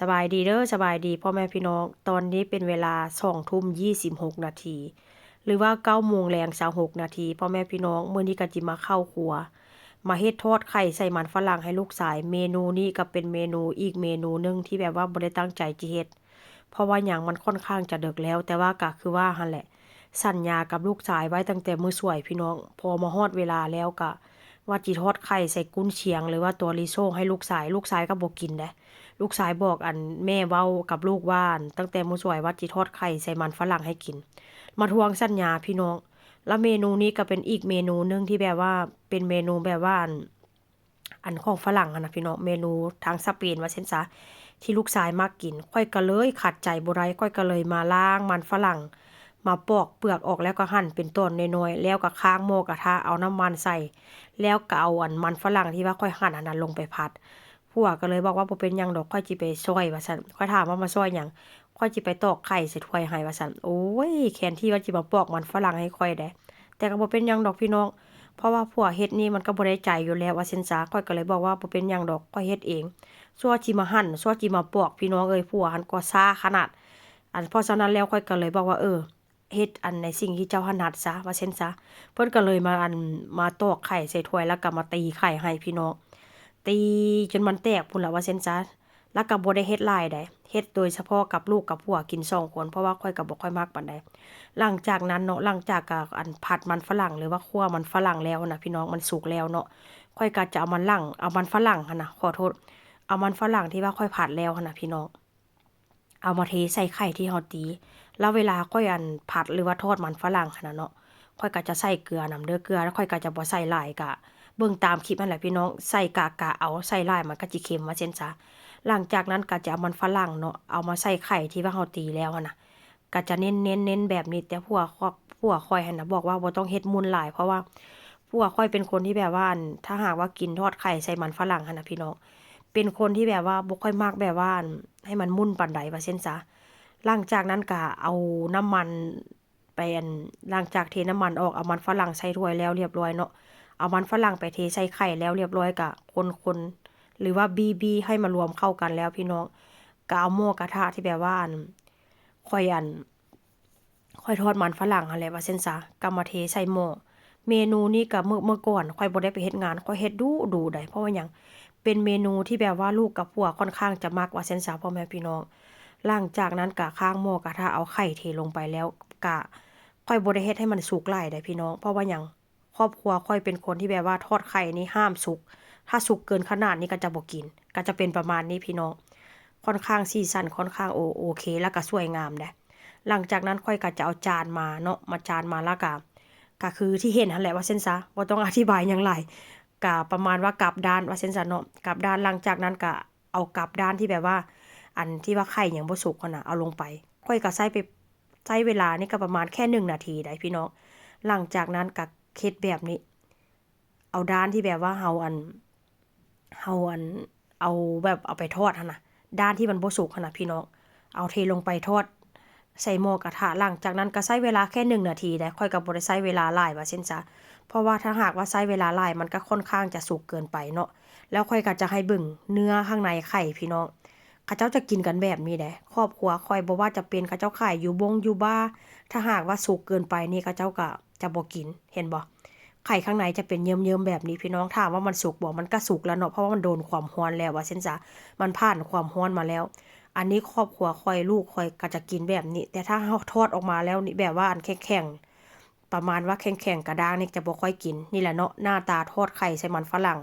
สบายดีเด้อสบายดีพ่อแม่พี่น้องตอนนี้เป็นเวลา20:26 นาทีหรือว่า9 โมงแรง26 นาทีพ่อแม่พี่น้องมื้อนี้ก็จิมาเข้าครัวมาเฮ็ดทอดไข่ใส่มันฝรั่งให้ลูกชายเมนูนี้ก็เป็นเมนูอีกเมนูหนึ่งที่แบบว่าบ่ได้ตั้งใจจิเฮ็ดเพราะว่าหยังมันค่อนข้างจะดึกแล้วแต่ว่าก็คือว่าหั่นแหละสัญญากับลูกชายไว้ตั้งแต่มื้อสวยพี่น้องพอมาฮอดเวลาแล้วก็ว่าจิทอดไข่ใส่กุนเชียงหรือว่าตัวริโซให้ลูกชายก็บ่กินเด้ ลูกชายบอกแม่เว้ากับลูกว่าตั้งแต่มื้อสวยว่าจิทอดไข่ใส่มันฝรั่งให้กินมาทวงสัญญาพี่น้องแล้วเมนูนี้ก็เป็นอีกเมนูหนึงที่แบบว่าเป็นเมนูแบบว่าอันของฝรั่งอะนะพี่น้องเมนูทางสเปนว่าซั่นซะที่ลูกชายมักกินข้อยก็เลยขัดใจบ่ได้ข้อยก็เลยมาล้างมันฝรั่งมาปอกเปลือกออกแล้วก็หั่นเป็นต้นน้อยๆแล้วก็ค้างหม้อกระทะเอาน้ำมันใส่แล้วก็เอามันฝรั่งที่ว่าข้อยหั่นอันนั้นลงไปผัด ผัวก็เลยบอกว่าบ่เป็นหยังดอกค่อยจิไปช่วยว่าซั่นข้อยถามว่ามาช่วยหยังค่อยจิไปตอกไข่ใส่ถ้วยให้ว่าซั่นโอ้ยแทนที่ว่าจิมาปอกมันฝรั่งให้ข้อยเดะแต่ก็บ่เป็นหยังดอกพี่น้องเพราะว่าผัวเฮ็ดนี่มันก็บ่ได้ใจอยู่แล้วว่าซั่นซะข้อยก็เลยบอกว่าบ่เป็นหยังดอกข้อยเฮ็ดเองซั่วจิมาหั่นซั่วจิมาปอกพี่น้องเอ้ยผัวหั้นก็ช้าขนาดเพราะฉะนั้นแล้วข้อยก็เลยบอกว่าเฮ็ดในสิ่งที่เจ้าถนัดซะว่าซั่นซะเพิ่นก็เลยมาตอกไข่ใส่ถ้วยแล้วก็มาตีไข่ให้พี่น้อง ตีจนมันแตกพู้นล่ะว่าเซ็นซะแล้วก็บ่ได้เฮ็ดหลายใดเฮ็ดโดยเฉพาะกับลูกกับผัวกิน2คนเพราะว่าข้อยก็บ่ค่อยมักปานใดหลังจากนั้นเนาะหลังจากผัดมันฝรั่งหรือว่าคั่วมันฝรั่งแล้วน่ะพี่น้องมันสุกแล้วเนาะข้อยก็จะเอามันฝรั่งหั่นน่ะขอโทษเอามันฝรั่งที่ว่าข้อยผัดแล้วหั่นน่ะพี่น้องเอามาเทใส่ไข่ที่เราตีแล้วเวลาข้อยผัดหรือว่าทอดมันฝรั่งหั่นน่ะเนาะข้อยก็จะใส่เกลือนำเด้อเกลือแล้วข้อยก็จะบ่ใส่หลายก็ เบิ่งตามคลิปนั่นแหละพี่น้องใส่กะเอาใส่หลายมันก็จิเค็มว่าซั่นซะหลังจากนั้นก็จะเอามันฝรั่งเนาะเอามาใส่ไข่ที่ว่าเราตีแล้วอะนะก็จะเน้นแบบนี้แต่ผัวข้อยหั้นน่ะบอกว่าบ่ต้องเฮ็ดมุนหลายเพราะว่าผัวข้อยเป็นคนที่แบบว่าถ้าหากว่ากินทอดไข่ใส่มันฝรั่งหั้นน่ะพี่น้องเป็นคนที่แบบว่าบ่ค่อยมักแบบว่าให้มันมุนปานใดว่าซั่นซะหลังจากนั้นก็เอาน้ำมันไปหลังจากเทน้ำมันออกเอามันฝรั่งใส่ถ้วยแล้วเรียบร้อยเนาะ เอามันฝรั่งไปเทใส่ไข่แล้วเรียบร้อยก็คนๆหรือว่าบี้ๆให้มารวมเข้ากันแล้วพี่น้องก็เอาหม้อกระทะที่แบบว่าค่อยค่อยทอดมันฝรั่งหั่นแหละว่าซั่นซะก็มาเทใส่หม้อเมนูนี้ก็เมื่อก่อนข้อยบ่ได้ไปเฮ็ดงานข้อยเฮ็ดดู๋ๆได้เพราะว่าหยังเป็นเมนูที่แบบว่าลูกกับผัวค่อนข้างจะมักว่าซั่นซะพ่อแม่พี่น้องหลังจากนั้นก็ข้างหม้อกระทะเอาไข่เทลงไปแล้วก็ข้อยบ่ได้เฮ็ดให้มันสุกหลายเด้พี่น้องเพราะว่าหยัง ครอบครัวค่อยเป็นคนที่แบบว่าทอดไข่นี่ห้ามสุกถ้าสุกเกินขนาดนี้ก็จะบ่กินก็จะเป็นประมาณนี้พี่น้องค่อนข้างสีสันค่อนข้างโอเคแล้วก็สวยงามเดะหลังจากนั้นค่อยก็จะเอาจานมาเนาะมาจานมาแล้วก็คือที่เห็นนั่นแหละว่าซั่นซะบ่ต้องอธิบายหยังหลายก็ประมาณว่ากลับด้านว่าซั่นซะเนาะกลับด้านหลังจากนั้นก็เอากลับด้านที่แบบว่าอันที่ว่าไข่ยังบ่สุกหั้นน่ะเอาลงไปค่อยก็ใช้เวลานี่ก็ประมาณแค่1 นาทีได้พี่น้องหลังจากนั้นก็ เฮ็ดแบบนี้เอาด้านที่แบบว่าเฮาเอาแบบเอาไปทอดหั่นน่ะด้านที่มันบ่สุกหั่นน่ะพี่น้องเอาเทลงไปทอดใส่หม้อกระทะหลังจากนั้นก็ใช้เวลาแค่1 นาทีเดะข้อยก็บ่ได้ใช้เวลาหลายว่าซั่นซะเพราะว่าถ้าหากว่าใช้เวลาหลายมันก็ค่อนข้างจะสุกเกินไปเนาะแล้วข้อยก็จะให้เบิ่งเนื้อข้างในไข่พี่น้องเขาเจ้าจะกินกันแบบนี้เดะครอบครัวข้อยบ่ว่าจะเป็นเขาเจ้าขายอยู่บาร์ถ้าหากว่าสุกเกินไปนี่เขาเจ้าก็จะบ่กินเห็นบ่ ไข่ข้างในจะเป็นเยิ้มๆแบบนี้พี่น้องถามว่ามันสุกบ่มันก็สุกแล้วเนาะเพราะว่ามันโดนความร้อนแล้วว่าซั่นซะมันผ่านความร้อนมาแล้วอันนี้ครอบครัวข้อยลูกข้อยก็จะกินแบบนี้แต่ถ้าเฮาทอดออกมาแล้วนี่แบบว่าอันแข็งๆประมาณว่าแข็งๆกระด้างนี่จะบ่ค่อยกินนี่แหละเนาะหน้าตาทอดไข่ใส่มันฝรั่ง